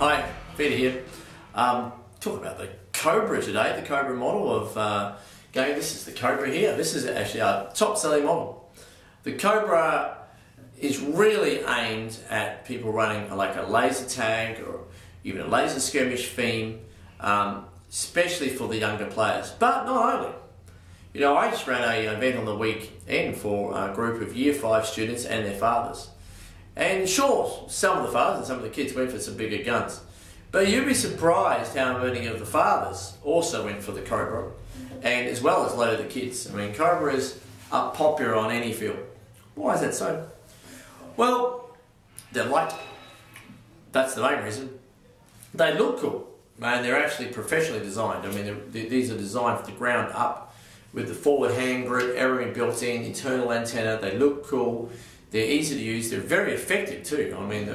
Hi, Peter here. Talking about the Cobra today, the Cobra model of game. This is the Cobra here. This is actually our top selling model. The Cobra is really aimed at people running like a laser tag or even a laser skirmish theme, especially for the younger players, but not only. You know, I just ran an event on the weekend for a group of Year 5 students and their fathers. And sure, some of the fathers and some of the kids went for some bigger guns. But you'd be surprised how many of the fathers also went for the Cobra, and as well as a load of the kids. I mean, Cobras are popular on any field. Why is that so? Well, they're light. That's the main reason. They look cool, and they're actually professionally designed. I mean, these are designed from the ground up with the forward hand grip, everything built in, internal antenna. They look cool. They're easy to use. They're very effective too. I mean,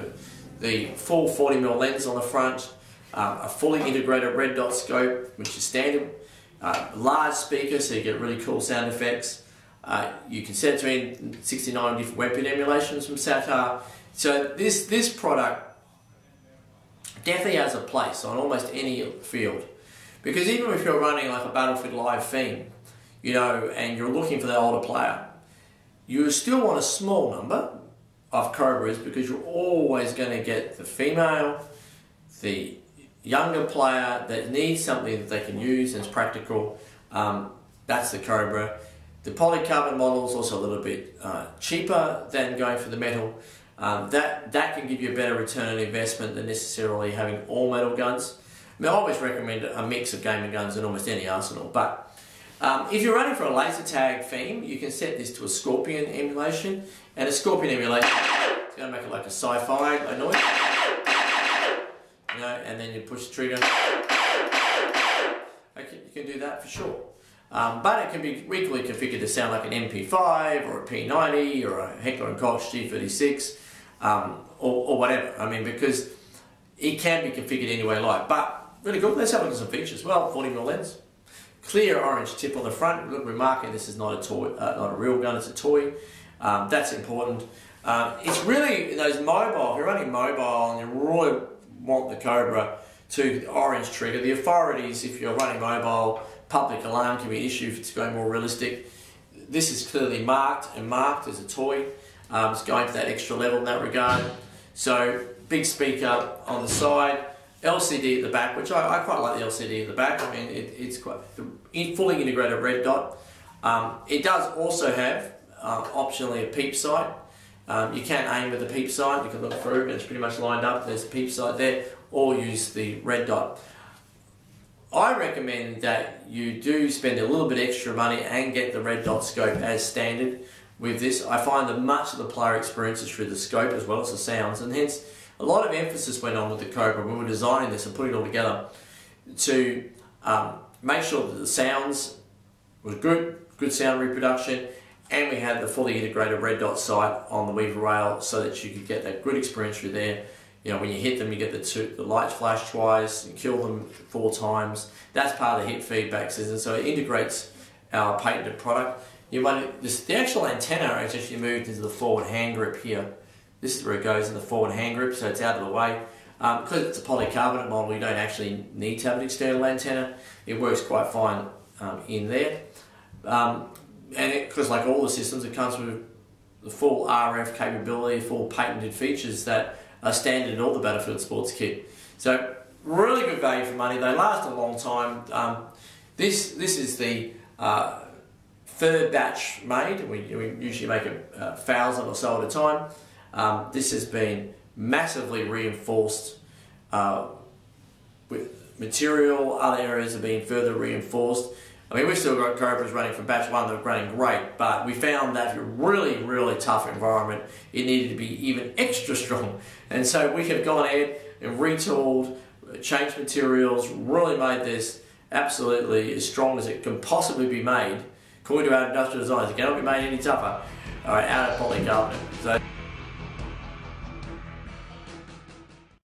the full 40mm lens on the front, a fully integrated red dot scope, which is standard, large speaker, so you get really cool sound effects. You can set it to 69 different weapon emulations from Satar. So this product definitely has a place on almost any field, because even if you're running like a Battlefield Live theme, you know, and you're looking for that older player, you still want a small number of Cobras, because you're always going to get the female, the younger player that needs something that they can use and is practical. That's the Cobra. The polycarbonate model is also a little bit cheaper than going for the metal. That can give you a better return on investment than necessarily having all metal guns. I mean, I always recommend a mix of gaming guns in almost any arsenal, but if you're running for a laser tag theme, you can set this to a Scorpion emulation, and a Scorpion emulation is going to make it like a sci-fi noise, you know, and then you push the trigger. Okay, you can do that for sure. But it can be equally configured to sound like an MP5 or a P90 or a Heckler & Koch G36 or whatever. I mean, because it can be configured any way you like. But really good. Let's have a look at some features. Well, 40mm lens. Clear orange tip on the front. Look, remarking this is not a toy, not a real gun, it's a toy. That's important. It's really those mobile, if you're running mobile and you really want the Cobra to the orange trigger, the authorities, if you're running mobile, public alarm can be an issue if it's going more realistic. This is clearly marked as a toy. It's going to that extra level in that regard. So big speaker on the side. LCD at the back, which I quite like the LCD at the back. I mean, it's quite fully integrated red dot. It does also have optionally a peep sight. You can aim with the peep sight. You can look through, and it's pretty much lined up. There's a peep sight there, or use the red dot. I recommend that you do spend a little bit extra money and get the red dot scope as standard with this. I find that much of the player experience is through the scope as well as the sounds, and hence a lot of emphasis went on with the Cobra when we were designing this and putting it all together to make sure that the sounds was good sound reproduction, and we had the fully integrated red dot sight on the weaver rail so that you could get that good experience through there. You know, when you hit them, you get the lights flash twice, you kill them 4 times. That's part of the hit feedback system, so it integrates our patented product. The actual antenna is actually moved into the forward hand grip here. This is where it goes in the forward hand grip, so it's out of the way. Because it's a polycarbonate model, you don't actually need to have an external antenna. It works quite fine in there. Because like all the systems, it comes with the full RF capability, full patented features that are standard in all the Battlefield Sports kit. So really good value for money. They last a long time. This is the 3rd batch made. We usually make 1,000 or so at a time. This has been massively reinforced with material. Other areas have been further reinforced. I mean, we've still got Cobras running from batch 1 that are running great, but we found that for a really, really tough environment, it needed to be even extra strong. And so we have gone ahead and retooled, changed materials, really made this absolutely as strong as it can possibly be made. According to our industrial designers, it cannot be made any tougher, out of polycarbonate. So